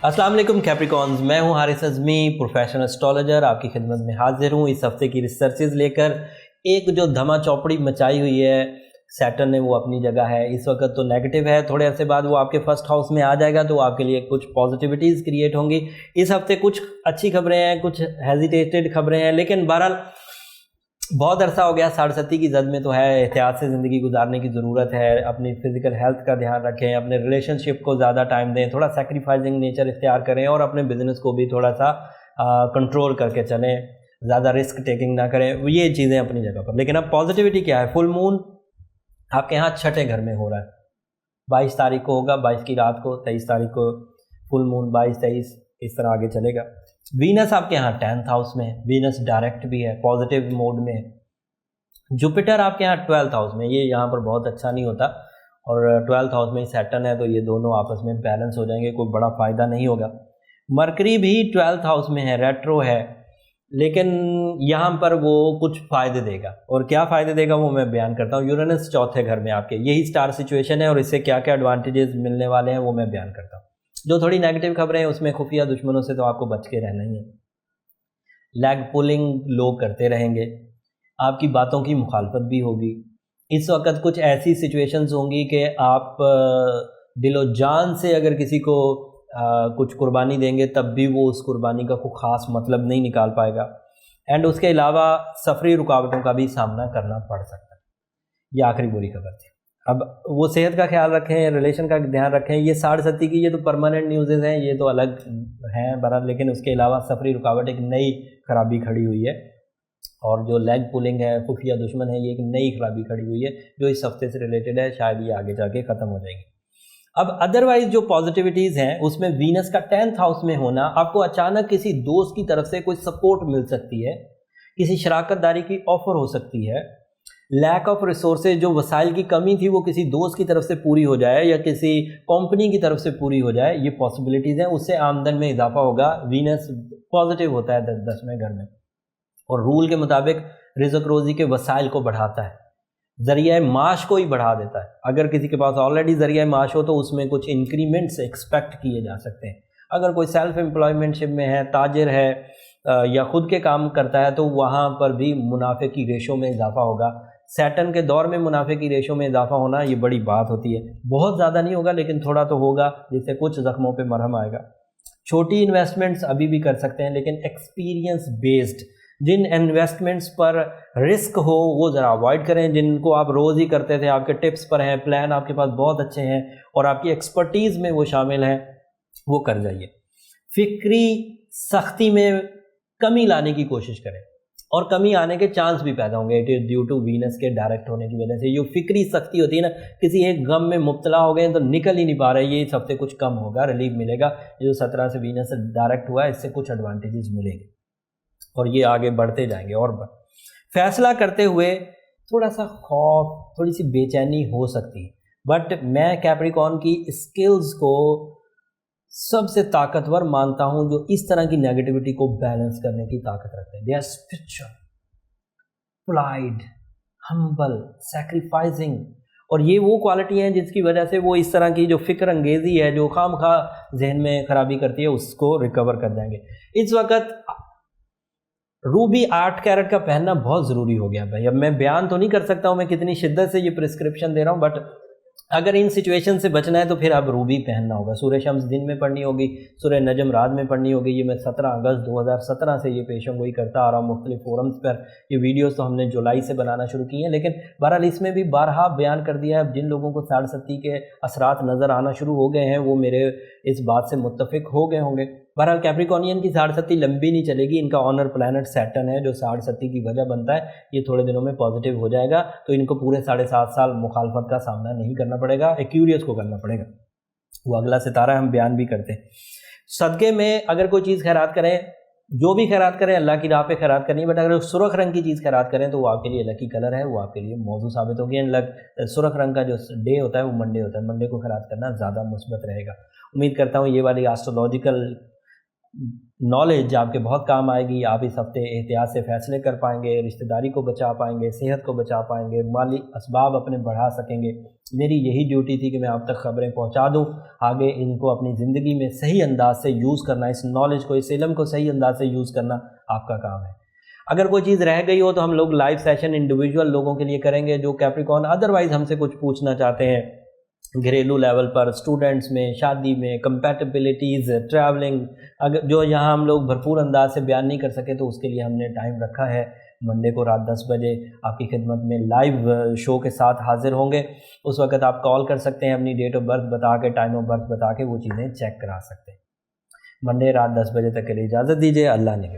अस्सलाम वालेकुम कैप्रिकॉन्स, मैं हूं हारिस अज़मी, प्रोफेशनल एस्ट्रोलॉजर आपकी खिदमत में हाजिर हूं इस हफ्ते की रिसर्चेज लेकर। एक जो धमा चौपड़ी मचाई हुई है सैटर्न ने, वो अपनी जगह है। इस वक्त तो नेगेटिव है, थोड़े अरसे बाद वो आपके फर्स्ट हाउस में आ जाएगा तो आपके लिए कुछ पॉजिटिविटीज़ क्रिएट होंगी। इस हफ्ते कुछ अच्छी खबरें हैं, कुछ हेजिटेटेड खबरें हैं, लेकिन बहरहाल बहुत अरसा हो गया, 60 की जद में तो है। एहतियात से ज़िंदगी गुजारने की ज़रूरत है। अपनी फ़िज़िकल हेल्थ का ध्यान रखें, अपने रिलेशनशिप को ज़्यादा टाइम दें, थोड़ा सेक्रीफाइसिंग नेचर इख्तियार करें और अपने बिज़नेस को भी थोड़ा सा कंट्रोल करके चलें, ज़्यादा रिस्क टेकिंग ना करें। ये चीज़ें अपनी जगह पर। लेकिन अब पॉजिटिविटी क्या है? फुल मून आपके यहाँ छठे घर में हो रहा है। 22 तारीख को होगा, 22 की रात को, 23 तारीख को फुल मून, 22-23 इस तरह आगे चलेगा। वीनस आपके यहाँ 10th हाउस में है, वीनस डायरेक्ट भी है, पॉजिटिव मोड में है। जुपिटर आपके यहाँ 12th हाउस में, ये यहाँ पर बहुत अच्छा नहीं होता, और 12th हाउस में सैटर्न है तो ये दोनों आपस में बैलेंस हो जाएंगे, कोई बड़ा फ़ायदा नहीं होगा। मरकरी भी 12th हाउस में है, रेट्रो है, लेकिन यहाँ पर वो कुछ फ़ायदे देगा। और क्या फ़ायदे देगा वो मैं बयान करता हूँ। यूरेनस चौथे घर में आपके, यही स्टार सिचुएशन है और इससे क्या क्या एडवांटेजेस मिलने वाले हैं वो मैं बयान करता हूँ। जो थोड़ी नेगेटिव खबरें हैं उसमें खुफिया दुश्मनों से तो आपको बच के रहना ही है। लेग पुलिंग लोग करते रहेंगे, आपकी बातों की मुखालफत भी होगी। इस वक्त कुछ ऐसी सिचुएशंस होंगी कि आप दिलो जान से अगर किसी को कुछ कुर्बानी देंगे तब भी वो उस कुर्बानी का कोई ख़ास मतलब नहीं निकाल पाएगा। एंड उसके अलावा सफरी रुकावटों का भी सामना करना पड़ सकता है। ये आखिरी बुरी खबर थी। अब वो सेहत का ख्याल रखें, रिलेशन का ध्यान रखें। ये 60 की ये तो परमानेंट न्यूज़ेज़ हैं, ये तो अलग हैं बहरहाल, लेकिन उसके अलावा सफरी रुकावट एक नई खराबी खड़ी हुई है। और जो लेग पुलिंग है, खुफिया दुश्मन है, ये एक नई खराबी खड़ी हुई है जो इस हफ्ते से रिलेटेड है। शायद ये आगे जाके ख़त्म हो जाएगी। अब अदरवाइज जो पॉजिटिविटीज़ हैं उसमें वीनस का 10th हाउस में होना, आपको अचानक किसी दोस्त की तरफ से कोई सपोर्ट मिल सकती है, किसी शराकतदारी की ऑफ़र हो सकती है। लैक ऑफ रिसोर्सेज, जो वसाइल की कमी थी वो किसी दोस्त की तरफ से पूरी हो जाए या किसी कंपनी की तरफ से पूरी हो जाए, ये पॉसिबिलिटीज़ हैं। उससे आमदन में इजाफा होगा। वीनस पॉजिटिव होता है 10वें घर में, और रूल के मुताबिक रिज़्क रोज़ी के वसाइल को बढ़ाता है, ज़रिया माश को ही बढ़ा देता है। अगर किसी के पास ऑलरेडी ज़रिया माश हो तो उसमें कुछ इंक्रीमेंट्स एक्सपेक्ट किए जा सकते हैं। अगर कोई सेल्फ एम्प्लॉयमेंटशिप में है, ताजिर है या ख़ुद के काम करता है तो वहाँ पर भी मुनाफे की रेशो में इजाफा होगा। सैटर्न के दौर में मुनाफे की रेशो में इजाफा होना ये बड़ी बात होती है। बहुत ज़्यादा नहीं होगा लेकिन थोड़ा तो होगा, जिससे कुछ ज़ख्मों पे मरहम आएगा। छोटी इन्वेस्टमेंट्स अभी भी कर सकते हैं, लेकिन एक्सपीरियंस बेस्ड जिन इन्वेस्टमेंट्स पर रिस्क हो वो ज़रा अवॉइड करें। जिनको आप रोज़ ही करते थे, आपके टिप्स पर हैं, प्लान आपके पास बहुत अच्छे हैं और आपकी एक्सपर्टीज़ में वो शामिल हैं, वो कर जाइए। फिक्री सख्ती में कमी लाने की कोशिश करें, और कमी आने के चांस भी पैदा होंगे। It is due to Venus के डायरेक्ट होने की वजह से। जो फिक्री सख्ती होती है ना, किसी एक गम में मुब्तला हो गए तो निकल ही नहीं पा रहे, ये इस हफ्ते कुछ कम होगा, रिलीफ मिलेगा। ये जो 17 से वीनस से डायरेक्ट हुआ है, इससे कुछ एडवांटेजेस मिलेंगे और ये आगे बढ़ते जाएंगे। और फैसला करते हुए थोड़ा सा खौफ, थोड़ी सी बेचैनी हो सकती है, बट मैं कैप्रिकॉर्न की स्किल्स को सबसे ताकतवर मानता हूं जो इस तरह की नेगेटिविटी को बैलेंस करने की ताकत रखते हैं। They are spiritual, polite, humble, sacrificing, और ये वो क्वालिटी हैं जिसकी वजह से वो इस तरह की जो फिक्र अंगेजी है, जो खामखा जहन में खराबी करती है, उसको रिकवर कर जाएंगे। इस वक्त रूबी 8 कैरेट का पहनना बहुत ज़रूरी हो गया भाई। अब मैं बयान तो नहीं कर सकता हूँ मैं कितनी शिद्दत से ये प्रिस्क्रिप्शन दे रहा हूँ, बट अगर इन सिचुएशन से बचना है तो फिर अब रूबी पहनना होगा। सूरह शम्स दिन में पढ़नी होगी, सूरह नजम रात में पढ़नी होगी। ये मैं 17 अगस्त 2017 से ये पेशन गोई करता आ रहा हूँ मुख्तलिफ फोरम्स पर। ये वीडियोस तो हमने जुलाई से बनाना शुरू की हैं, लेकिन बहरहाल इसमें भी बारहा बयान कर दिया है। अब जिन लोगों को 60 के असरात नज़र आना शुरू हो गए हैं वो मेरे इस बात से मुत्तफिक हो गए होंगे। बहरहाल कैप्रिकॉर्नियन की 60 लंबी नहीं चलेगी। इनका ऑनर प्लैनेट सैटर्न है जो 60 की वजह बनता है। ये थोड़े दिनों में पॉजिटिव हो जाएगा तो इनको पूरे 7.5 साल मुखालफत का सामना नहीं करना पड़ेगा, एक्यूरियस को करना पड़ेगा। वो अगला सितारा हम बयान भी करते हैं। सदक़े में अगर कोई चीज़ खैरात करें, जो भी खैरात करें अल्लाह की राह पे खैरात करनी है, बट अगर सुरख रंग की चीज़ खैरात करें तो वो आपके लिए लकी कलर है, वो आपके लिए मौजू साबित होगी। एंड सुरख रंग का जो डे होता है वो मंडे होता है। मंडे को खैरात करना ज़्यादा मुस्बत रहेगा। उम्मीद करता हूँ ये वाली एस्ट्रोलॉजिकल नॉलेज आपके बहुत काम आएगी। आप इस हफ्ते एहतियात से फ़ैसले कर पाएंगे, रिश्तेदारी को बचा पाएंगे, सेहत को बचा पाएंगे, माली असबाब अपने बढ़ा सकेंगे। मेरी यही ड्यूटी थी कि मैं आप तक ख़बरें पहुंचा दूं। आगे इनको अपनी ज़िंदगी में सही अंदाज से यूज़ करना, इस नॉलेज को, इस इल्म को सही अंदाज से यूज़ करना आपका काम है। अगर कोई चीज़ रह गई हो तो हम लोग लाइव सेशन इंडिविजुअल लोगों के लिए करेंगे जो कैप्रिकॉर्न अदरवाइज़ हमसे कुछ पूछना चाहते हैं, घरेलू लेवल पर, स्टूडेंट्स में, शादी में, कंपैटिबिलिटीज़, ट्रैवलिंग, अगर जो यहाँ हम लोग भरपूर अंदाज से बयान नहीं कर सके तो उसके लिए हमने टाइम रखा है। मंडे को रात 10 बजे आपकी खिदमत में लाइव शो के साथ हाजिर होंगे। उस वक़्त आप कॉल कर सकते हैं, अपनी डेट ऑफ बर्थ बता के, टाइम ऑफ बर्थ बता के वो चीज़ें चेक करा सकते हैं। मंडे रात 10 बजे तक के लिए इजाज़त दीजिए। अल्लाह ने